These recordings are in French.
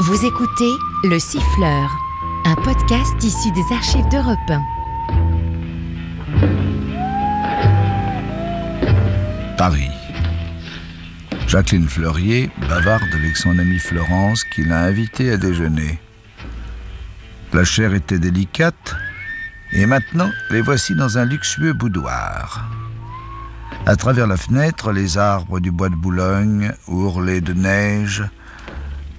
Vous écoutez Le Siffleur, un podcast issu des archives d'Europe 1. Paris. Jacqueline Fleurier bavarde avec son amie Florence qui l'a invitée à déjeuner. La chair était délicate et maintenant les voici dans un luxueux boudoir. À travers la fenêtre, les arbres du bois de Boulogne, ourlés de neige,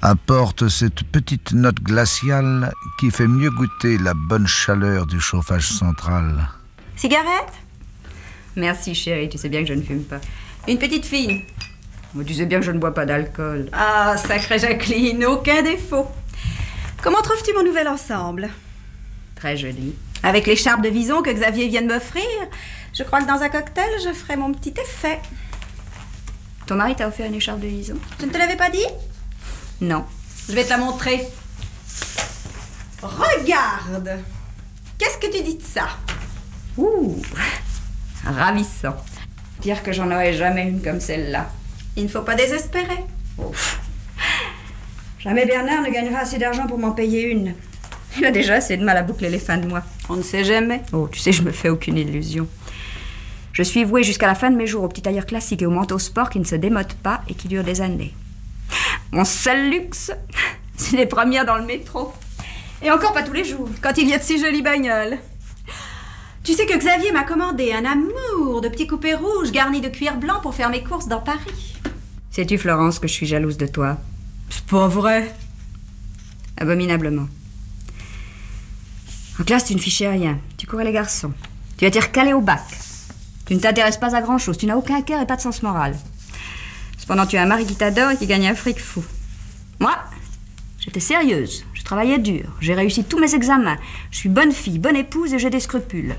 apportent cette petite note glaciale qui fait mieux goûter la bonne chaleur du chauffage central. Cigarette? Merci chérie, tu sais bien que je ne fume pas. Une petite fille? Tu sais bien que je ne bois pas d'alcool. Ah, sacrée Jacqueline, aucun défaut. Comment trouves-tu mon nouvel ensemble? Très joli. Avec l'écharpe de Vison que Xavier vient de m'offrir, je crois que dans un cocktail, je ferai mon petit effet. Ton mari t'a offert une écharpe de Vison? Je ne te l'avais pas dit? Non. Je vais te la montrer. Regarde! Qu'est-ce que tu dis de ça? Ouh! Ravissant. Dire que j'en aurais jamais une comme celle-là. Il ne faut pas désespérer. Ouf. Jamais Bernard ne gagnera assez d'argent pour m'en payer une. Il a déjà assez de mal à boucler les fins de mois. On ne sait jamais. Oh, tu sais, je me fais aucune illusion. Je suis vouée jusqu'à la fin de mes jours au petit tailleur classique et au manteau sport qui ne se démode pas et qui dure des années. Mon seul luxe, c'est les premières dans le métro. Et encore pas tous les jours. Quand il y a de si jolies bagnoles. Tu sais que Xavier m'a commandé un amour de petits coupés rouges garnis de cuir blanc pour faire mes courses dans Paris. Sais-tu, Florence, que je suis jalouse de toi? C'est pas vrai. Abominablement. En classe, tu ne fichais rien. Tu courais les garçons. Tu as été recalé au bac. Tu ne t'intéresses pas à grand-chose. Tu n'as aucun cœur et pas de sens moral. Cependant, tu as un mari qui t'adore et qui gagne un fric fou. Moi, j'étais sérieuse. Je travaillais dur. J'ai réussi tous mes examens. Je suis bonne fille, bonne épouse et j'ai des scrupules.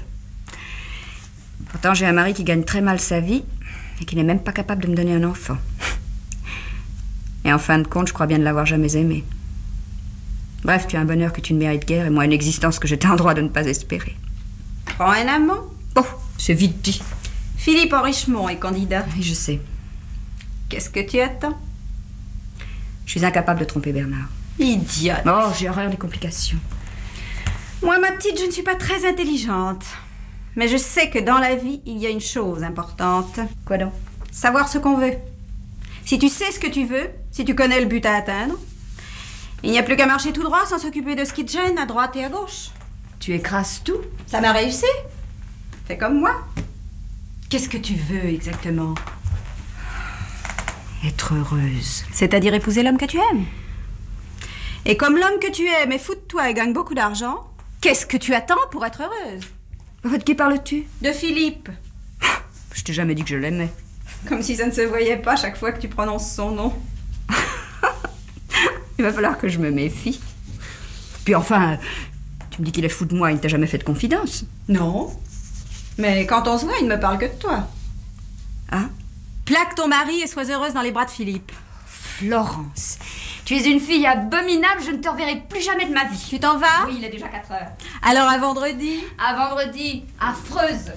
Pourtant, j'ai un mari qui gagne très mal sa vie et qui n'est même pas capable de me donner un enfant. Et en fin de compte, je crois bien ne l'avoir jamais aimé. Bref, tu as un bonheur que tu ne mérites guère et moi une existence que j'étais en droit de ne pas espérer. Prends un amant. Oh, c'est vite dit. Philippe Henrichemont est candidat. Oui, je sais. Qu'est-ce que tu attends? Je suis incapable de tromper Bernard. Idiote. Oh, j'ai horreur des complications. Moi, ma petite, je ne suis pas très intelligente. Mais je sais que dans la vie, il y a une chose importante. Quoi donc? Savoir ce qu'on veut. Si tu sais ce que tu veux, si tu connais le but à atteindre, il n'y a plus qu'à marcher tout droit sans s'occuper de ce qui te gêne à droite et à gauche. Tu écrases tout? Ça m'a réussi. Fais comme moi. Qu'est-ce que tu veux exactement? Être heureuse. C'est-à-dire épouser l'homme que tu aimes. Et comme l'homme que tu aimes est fou de toi et gagne beaucoup d'argent, qu'est-ce que tu attends pour être heureuse? De qui parles-tu? De Philippe. Je t'ai jamais dit que je l'aimais. Comme si ça ne se voyait pas chaque fois que tu prononces son nom. Il va falloir que je me méfie. Puis enfin, tu me dis qu'il est fou de moi, il ne t'a jamais fait de confidence. Non. Mais quand on se voit, il ne me parle que de toi. Ah? Plaque ton mari et sois heureuse dans les bras de Philippe. Florence, tu es une fille abominable, je ne te reverrai plus jamais de ma vie. Tu t'en vas? Oui, il est déjà 4 heures. Alors à vendredi? À vendredi, affreuse.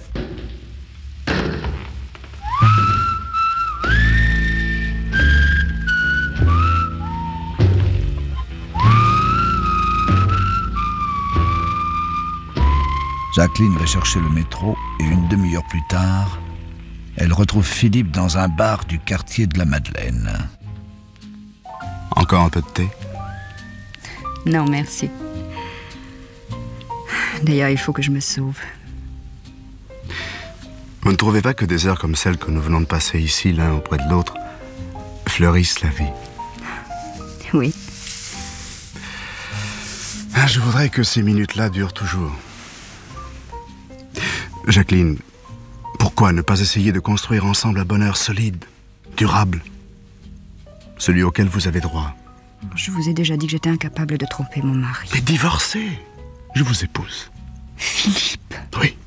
Jacqueline va chercher le métro et une demi-heure plus tard, elle retrouve Philippe dans un bar du quartier de la Madeleine. Encore un peu de thé? Non, merci. D'ailleurs, il faut que je me sauve. Vous ne trouvez pas que des heures comme celles que nous venons de passer ici, l'un auprès de l'autre, fleurissent la vie? Oui. Ah, je voudrais que ces minutes-là durent toujours. Jacqueline, pourquoi ne pas essayer de construire ensemble un bonheur solide, durable, celui auquel vous avez droit? Je vous ai déjà dit que j'étais incapable de tromper mon mari. Mais divorcez, je vous épouse. Philippe? Oui.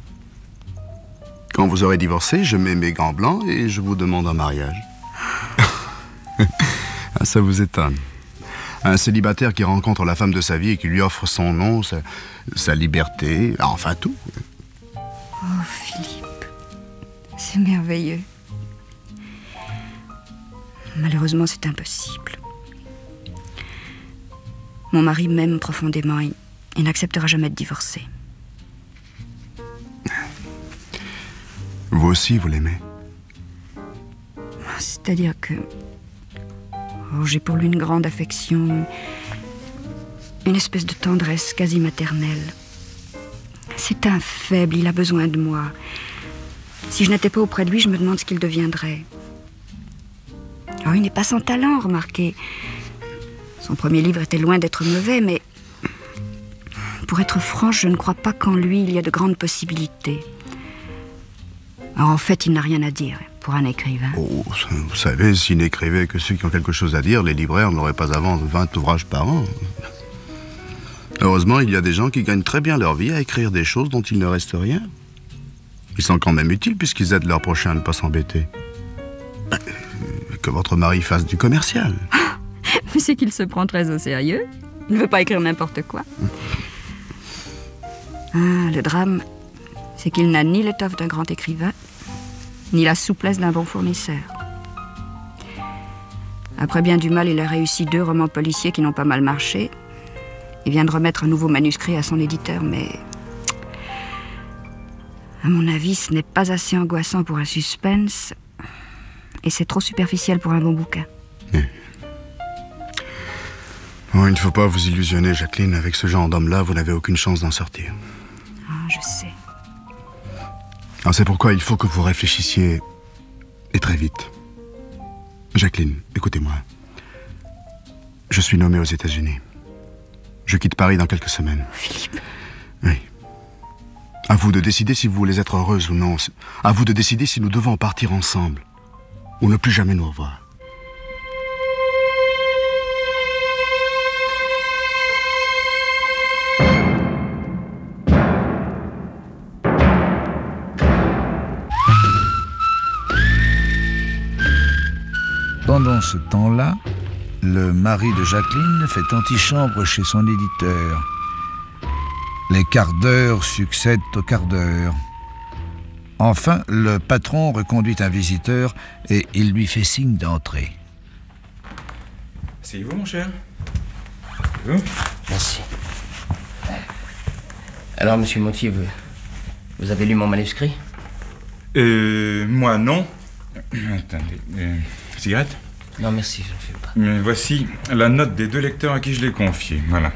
Quand vous aurez divorcé, je mets mes gants blancs et je vous demande un mariage. Ah, ça vous étonne. Un célibataire qui rencontre la femme de sa vie et qui lui offre son nom, sa liberté, enfin tout. Oh, Philippe, c'est merveilleux. Malheureusement, c'est impossible. Mon mari m'aime profondément et il n'acceptera jamais de divorcer. Vous aussi, vous l'aimez? C'est-à-dire que... Oh, j'ai pour lui une grande affection, une espèce de tendresse quasi maternelle. C'est un faible, il a besoin de moi. Si je n'étais pas auprès de lui, je me demande ce qu'il deviendrait. Oh, il n'est pas sans talent, remarquez. Son premier livre était loin d'être mauvais, mais... Pour être franche, je ne crois pas qu'en lui, il y a de grandes possibilités. Alors, en fait, il n'a rien à dire pour un écrivain. Oh, vous savez, s'il n'écrivait que ceux qui ont quelque chose à dire, les libraires n'auraient pas à vendre 20 ouvrages par an. Heureusement, il y a des gens qui gagnent très bien leur vie à écrire des choses dont il ne reste rien. Ils sont quand même utiles puisqu'ils aident leur prochain à ne pas s'embêter. Que votre mari fasse du commercial. Mais c'est qu'il se prend très au sérieux. Il ne veut pas écrire n'importe quoi. Le drame, c'est qu'il n'a ni l'étoffe d'un grand écrivain, ni la souplesse d'un bon fournisseur. Après bien du mal, il a réussi 2 romans policiers qui n'ont pas mal marché. Il vient de remettre un nouveau manuscrit à son éditeur, mais... À mon avis, ce n'est pas assez angoissant pour un suspense, et c'est trop superficiel pour un bon bouquin. Oh, il ne faut pas vous illusionner, Jacqueline. Avec ce genre d'homme-là, vous n'avez aucune chance d'en sortir. Ah, je sais. Alors c'est pourquoi il faut que vous réfléchissiez, et très vite. Jacqueline, écoutez-moi. Je suis nommé aux États-Unis. Je quitte Paris dans quelques semaines. Philippe. Oui. À vous de décider si vous voulez être heureuse ou non. À vous de décider si nous devons partir ensemble ou ne plus jamais nous revoir. Pendant ce temps-là, le mari de Jacqueline fait antichambre chez son éditeur. Les quarts d'heure succèdent aux quarts d'heure. Enfin, le patron reconduit un visiteur et il lui fait signe d'entrer. Asseyez-vous, mon cher. Asseyez-vous. Merci. Alors, monsieur Montier, vous avez lu mon manuscrit? Moi, non. Attendez, cigarette? Non, merci, je ne fais pas. Voici la note des 2 lecteurs à qui je l'ai confié. Voilà.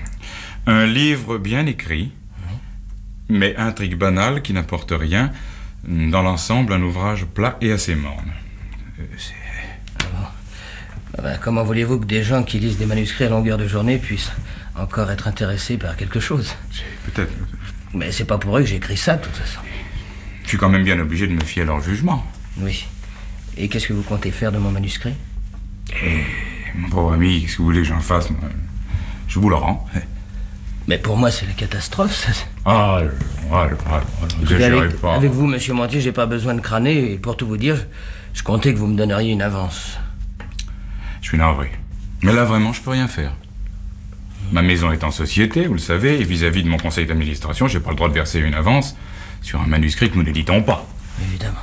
Un livre bien écrit, mais intrigue banale qui n'apporte rien. Dans l'ensemble, un ouvrage plat et assez morne. Comment voulez-vous que des gens qui lisent des manuscrits à longueur de journée puissent encore être intéressés par quelque chose? Peut-être. Mais c'est pas pour eux que j'ai écrit ça, de toute façon. Je suis quand même bien obligé de me fier à leur jugement. Oui. Et qu'est-ce que vous comptez faire de mon manuscrit? Mon pauvre ami, qu'est-ce que vous voulez que j'en fasse, moi? Je vous le rends. Mais pour moi, c'est la catastrophe, ça. Avec vous, monsieur Montier, j'ai pas besoin de crâner, et pour tout vous dire, je comptais que vous me donneriez une avance. Je suis navré. Mais là, vraiment, je peux rien faire. Ma maison est en société, vous le savez, et vis-à-vis de mon conseil d'administration, j'ai pas le droit de verser une avance sur un manuscrit que nous n'éditons pas. Évidemment.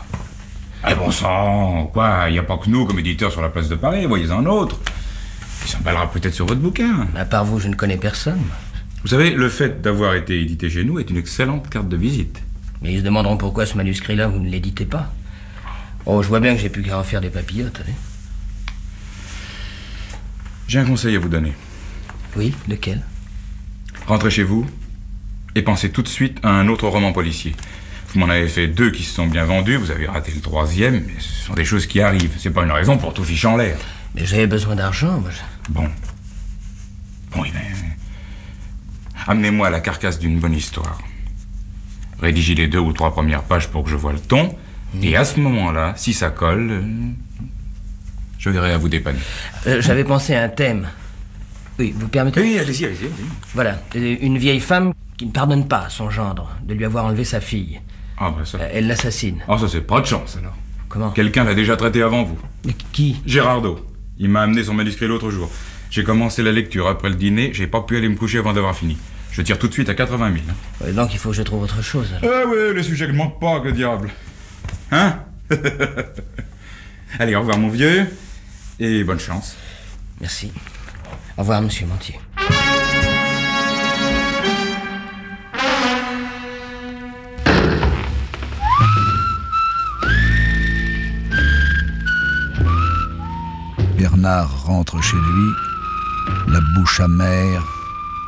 Ah bon sang, quoi, il n'y a pas que nous comme éditeurs sur la place de Paris, voyez un autre. Il s'emballera peut-être sur votre bouquin. À part vous, je ne connais personne. Vous savez, le fait d'avoir été édité chez nous est une excellente carte de visite. Mais ils se demanderont pourquoi ce manuscrit-là, vous ne l'éditez pas. Oh, je vois bien que j'ai plus qu'à en faire des papillotes, allez. J'ai un conseil à vous donner. Oui, lequel? Rentrez chez vous et pensez tout de suite à un autre roman policier. Vous m'en avez fait 2 qui se sont bien vendus, vous avez raté le 3e, mais ce sont des choses qui arrivent. C'est pas une raison pour tout ficher en l'air. Mais j'avais besoin d'argent, moi. Bon, eh bien... Amenez-moi la carcasse d'une bonne histoire. Rédigez les 2 ou 3 premières pages pour que je voie le ton. Et à ce moment-là, si ça colle, je verrai à vous dépanner. J'avais pensé à un thème. Oui, vous permettez? Oui, allez-y. Voilà, une vieille femme qui ne pardonne pas à son gendre de lui avoir enlevé sa fille. Ah, ben ça... Elle l'assassine. Ah, ça c'est pas de chance, alors. Comment? Quelqu'un l'a déjà traité avant vous. Mais qui? Gérardo. Il m'a amené son manuscrit l'autre jour. J'ai commencé la lecture après le dîner, j'ai pas pu aller me coucher avant d'avoir fini. Je tire tout de suite à 80 000. Ouais, donc il faut que je trouve autre chose. Alors. Ah ouais, les sujets ne manquent pas, que diable. Hein? Allez, au revoir mon vieux, et bonne chance. Merci. Au revoir, monsieur Montier. Bernard rentre chez lui, la bouche amère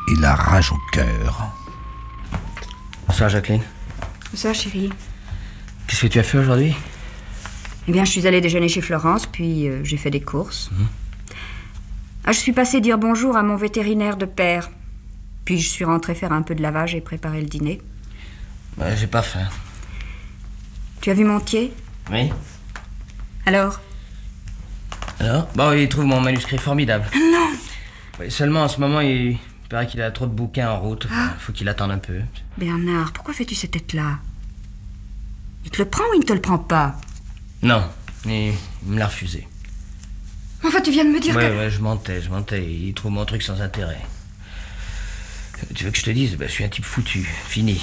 et la rage au cœur. Bonsoir, Jacqueline. Bonsoir, chérie. Qu'est-ce que tu as fait aujourd'hui? Eh bien, je suis allée déjeuner chez Florence, puis j'ai fait des courses. Je suis passée dire bonjour à mon vétérinaire de père. Puis je suis rentrée faire un peu de lavage et préparer le dîner. Ouais, j'ai pas faim. Tu as vu Montier? Oui. Alors? Alors? Bon, il trouve mon manuscrit formidable. Non! Oui, seulement en ce moment, il paraît qu'il a trop de bouquins en route. Faut qu'il attende un peu. Bernard, pourquoi fais-tu cette tête-là? Il te le prend ou il ne te le prend pas? Non, il me l'a refusé. Enfin, tu viens de me dire que... Ouais, je mentais. Il trouve mon truc sans intérêt. Tu veux que je te dise? Je suis un type foutu, fini.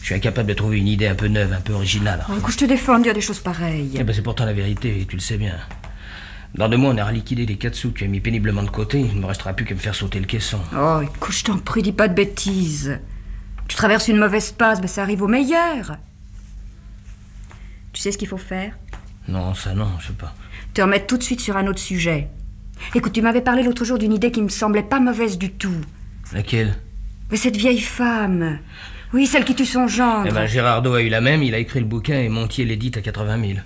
Je suis incapable de trouver une idée un peu neuve, un peu originale. Écoute, je te défends de dire des choses pareilles. C'est pourtant la vérité, tu le sais bien. Dans 2 mois, on aura liquidé les 4 sous que tu as mis péniblement de côté. Il ne me restera plus qu'à me faire sauter le caisson. Oh, écoute, je t'en prie, dis pas de bêtises. Tu traverses une mauvaise passe, ça arrive au meilleur. Tu sais ce qu'il faut faire? Non, ça non, je sais pas. Te remettre tout de suite sur un autre sujet. Écoute, tu m'avais parlé l'autre jour d'une idée qui me semblait pas mauvaise du tout. Laquelle? Mais cette vieille femme. Oui, celle qui tue son gendre. Gérardo a eu la même, il a écrit le bouquin et Montier l'édite à 80 000.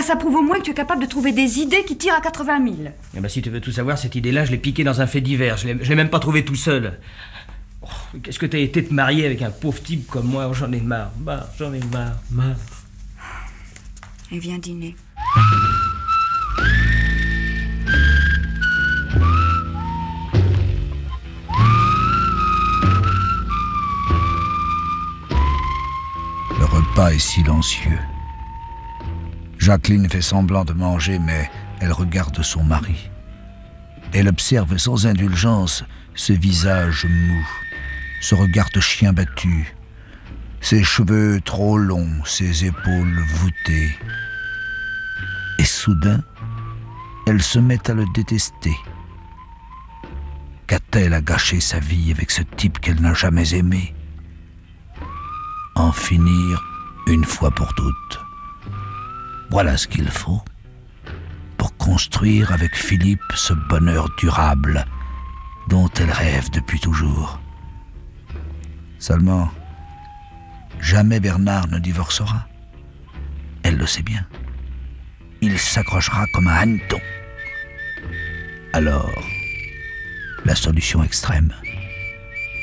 Ça prouve au moins que tu es capable de trouver des idées qui tirent à 80 000. Si tu veux tout savoir, cette idée-là, je l'ai piquée dans un fait divers. Je l'ai même pas trouvée tout seul. Oh, qu'est-ce que t'as été de te marier avec un pauvre type comme moi? J'en ai marre, j'en ai marre. Et viens dîner. Le repas est silencieux. Jacqueline fait semblant de manger, mais elle regarde son mari. Elle observe sans indulgence ce visage mou, ce regard de chien battu, ses cheveux trop longs, ses épaules voûtées. Et soudain, elle se met à le détester. Qu'a-t-elle à gâcher sa vie avec ce type qu'elle n'a jamais aimé? En finir une fois pour toutes. Voilà ce qu'il faut pour construire avec Philippe ce bonheur durable dont elle rêve depuis toujours. Seulement, jamais Bernard ne divorcera. Elle le sait bien. Il s'accrochera comme un hanneton. Alors, la solution extrême,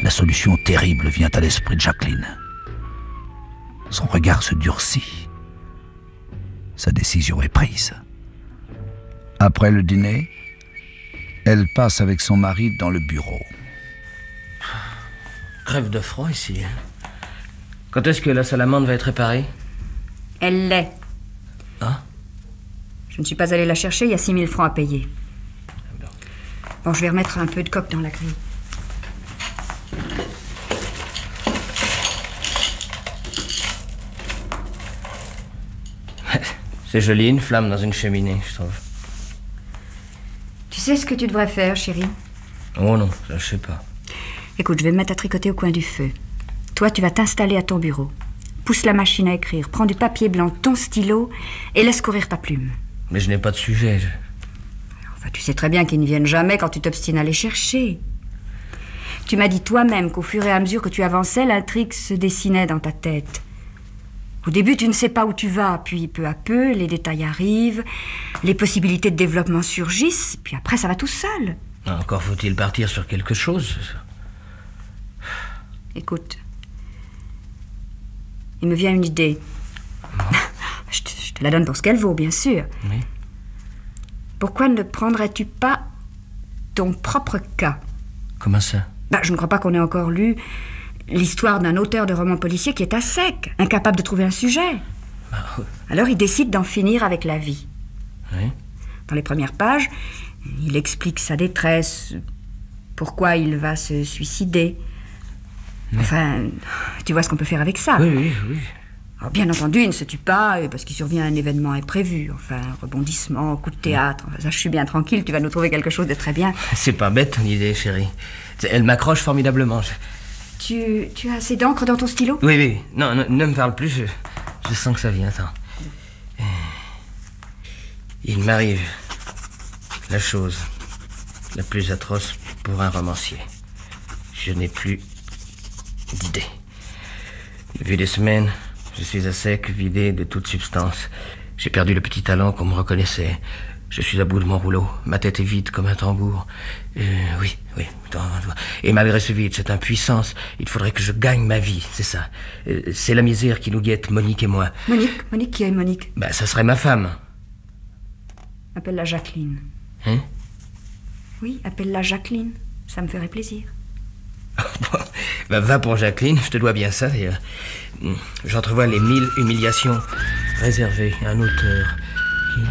la solution terrible vient à l'esprit de Jacqueline. Son regard se durcit. Sa décision est prise. Après le dîner, elle passe avec son mari dans le bureau. Crève de froid ici. Quand est-ce que la salamandre va être réparée? Elle l'est. Ah? Je ne suis pas allée la chercher, il y a 6 000 francs à payer. Bon, je vais remettre un peu de coque dans la grille. C'est joli, une flamme dans une cheminée, je trouve. Tu sais ce que tu devrais faire, chérie? Oh non, ça, je sais pas. Écoute, je vais me mettre à tricoter au coin du feu. Toi, tu vas t'installer à ton bureau. Pousse la machine à écrire, prends du papier blanc, ton stylo et laisse courir ta plume. Mais je n'ai pas de sujet. Enfin, tu sais très bien qu'ils ne viennent jamais quand tu t'obstines à les chercher. Tu m'as dit toi-même qu'au fur et à mesure que tu avançais, l'intrigue se dessinait dans ta tête. Au début, tu ne sais pas où tu vas, puis peu à peu, les détails arrivent, les possibilités de développement surgissent, puis après, ça va tout seul. Encore faut-il partir sur quelque chose. Écoute, il me vient une idée. Je te la donne pour ce qu'elle vaut, bien sûr. Oui. Pourquoi ne prendrais-tu pas ton propre cas? Comment ça? Je ne crois pas qu'on ait encore lu l'histoire d'un auteur de roman policier qui est à sec, incapable de trouver un sujet. Alors il décide d'en finir avec la vie. Oui. Dans les premières pages, il explique sa détresse, pourquoi il va se suicider. Enfin, tu vois ce qu'on peut faire avec ça. Oui. Alors, bien entendu, il ne se tue pas parce qu'il survient un événement imprévu. Enfin, rebondissement, coup de théâtre. Enfin, ça, je suis bien tranquille, tu vas nous trouver quelque chose de très bien. C'est pas bête ton idée, chérie. Elle m'accroche formidablement. Tu as assez d'encre dans ton stylo? Oui. Non, ne me parle plus, je sens que ça vient. Attends. Il m'arrive la chose la plus atroce pour un romancier. Je n'ai plus d'idée. Depuis des semaines, je suis à sec, vidé de toute substance. J'ai perdu le petit talent qu'on me reconnaissait. Je suis à bout de mon rouleau. Ma tête est vide comme un tambour. Oui. Et malgré ce vide, cette impuissance, il faudrait que je gagne ma vie, c'est ça. C'est la misère qui nous guette, Monique et moi. Monique, qui est Monique? Ça serait ma femme. Appelle-la Jacqueline. Hein? Oui, appelle-la Jacqueline. Ça me ferait plaisir. Va pour Jacqueline, je te dois bien ça d'ailleurs. J'entrevois les 1000 humiliations réservées à un auteur qui...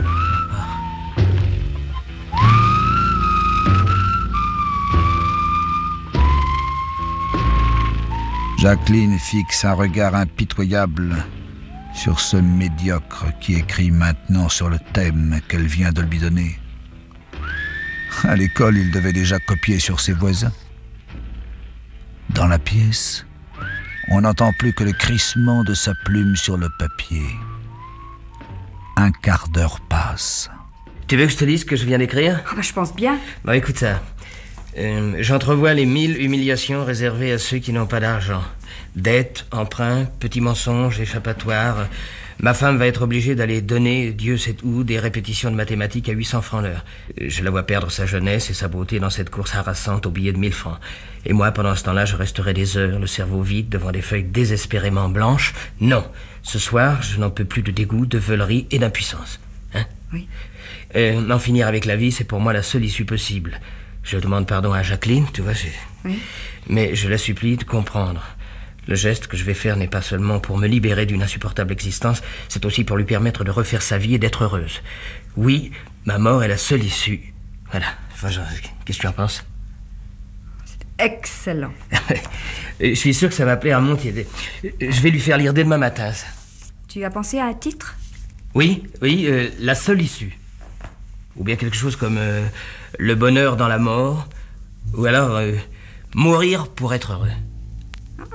Jacqueline fixe un regard impitoyable sur ce médiocre qui écrit maintenant sur le thème qu'elle vient de lui donner. À l'école, il devait déjà copier sur ses voisins. Dans la pièce, on n'entend plus que le crissement de sa plume sur le papier. Un quart d'heure passe. Tu veux que je te dise ce que je viens d'écrire? Je pense bien. Écoute ça. J'entrevois les 1000 humiliations réservées à ceux qui n'ont pas d'argent. Dettes, emprunts, petits mensonges, échappatoires. Ma femme va être obligée d'aller donner, Dieu sait où, des répétitions de mathématiques à 800 francs l'heure. Je la vois perdre sa jeunesse et sa beauté dans cette course harassante aux billets de 1000 francs. Et moi, pendant ce temps-là, je resterai des heures, le cerveau vide, devant des feuilles désespérément blanches. Non, ce soir, je n'en peux plus de dégoût, de veulerie et d'impuissance. Hein? Oui. En finir avec la vie, c'est pour moi la seule issue possible. Je demande pardon à Jacqueline, tu vois, Oui. Mais je la supplie de comprendre. Le geste que je vais faire n'est pas seulement pour me libérer d'une insupportable existence, c'est aussi pour lui permettre de refaire sa vie et d'être heureuse. Oui, ma mort est la seule issue. Voilà. Qu'est-ce que tu en penses? C'est excellent. Je suis sûr que ça va plaire à Montier. Je vais lui faire lire dès demain matin, ça. Tu as pensé à un titre? Oui, la seule issue. Ou bien quelque chose comme le bonheur dans la mort. Ou alors mourir pour être heureux.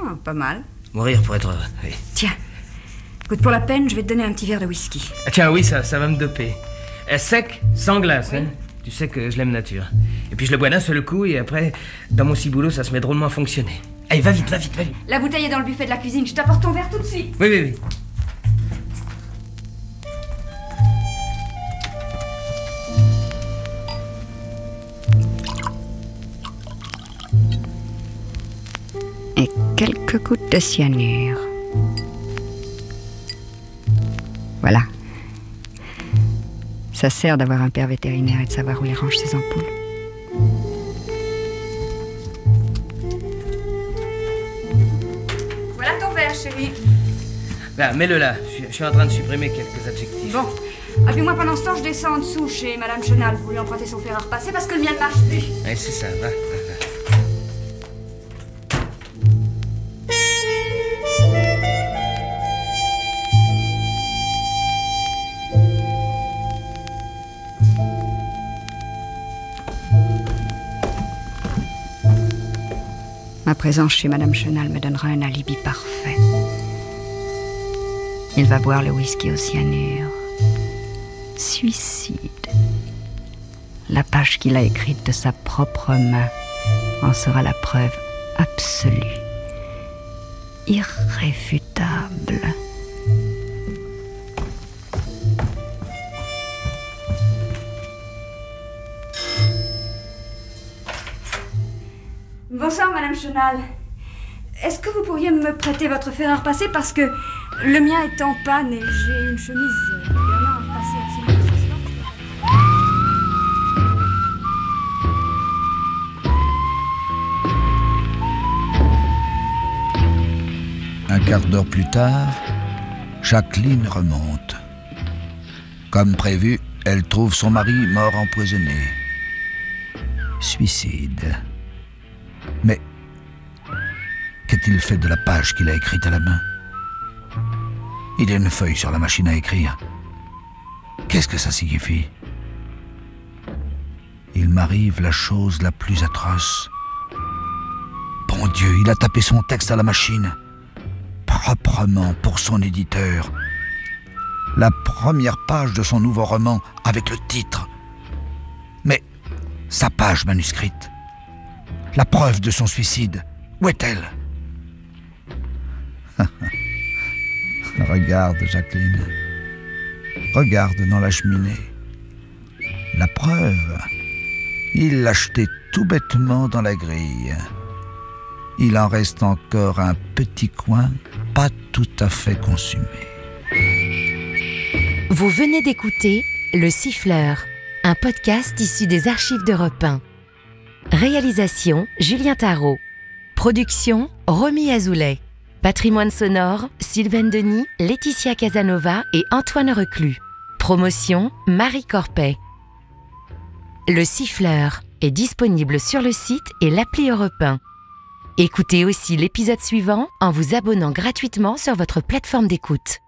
Ah, pas mal. Mourir pour être heureux, oui. Tiens, écoute, pour la peine, je vais te donner un petit verre de whisky. Ah, tiens, oui, ça va me doper. Sec, sans glace, oui. Hein. Tu sais que je l'aime nature. Et puis je le bois d'un seul coup et après, dans mon ciboulot, ça se met drôlement à fonctionner. Allez, va vite. La bouteille est dans le buffet de la cuisine, je t'apporte ton verre tout de suite. Oui. Et quelques gouttes de cyanure. Voilà. Ça sert d'avoir un père vétérinaire et de savoir où il range ses ampoules. Voilà ton verre, chérie. Mets-le là. Je suis en train de supprimer quelques adjectifs. Bon. Ah, puis moi, pendant ce temps, je descends en dessous chez Madame Chenal pour lui emprunter son fer à repasser parce que le mien ne marche plus. Ouais, c'est ça, va. Ma présence chez Madame Chenal me donnera un alibi parfait. Il va boire le whisky au cyanure. Suicide. La page qu'il a écrite de sa propre main en sera la preuve absolue, irréfutable. Bonsoir, Madame Chenal. Est-ce que vous pourriez me prêter votre fer à repasser parce que le mien est en panne et j'ai une chemise Bernard à repasser absolument ce soir. Un quart d'heure plus tard, Jacqueline remonte. Comme prévu, elle trouve son mari mort empoisonné. Suicide. Mais Qu'a-t-il fait de la page qu'il a écrite à la main? Il y a une feuille sur la machine à écrire. Qu'est-ce que ça signifie? Il m'arrive la chose la plus atroce. Bon Dieu, il a tapé son texte à la machine, proprement pour son éditeur. La première page de son nouveau roman avec le titre. Mais sa page manuscrite, la preuve de son suicide, où est-elle? Regarde, Jacqueline. Regarde dans la cheminée. La preuve, il l'a jetée tout bêtement dans la grille. Il en reste encore un petit coin pas tout à fait consumé. Vous venez d'écouter Le Siffleur, un podcast issu des archives d'Europe 1. Réalisation Julien Tarot. Production Romy Azoulay. Patrimoine sonore Sylvaine Denis, Laetitia Casanova et Antoine Reclus. Promotion Marie Corpet. Le Siffleur est disponible sur le site et l'appli Europe 1. Écoutez aussi l'épisode suivant en vous abonnant gratuitement sur votre plateforme d'écoute.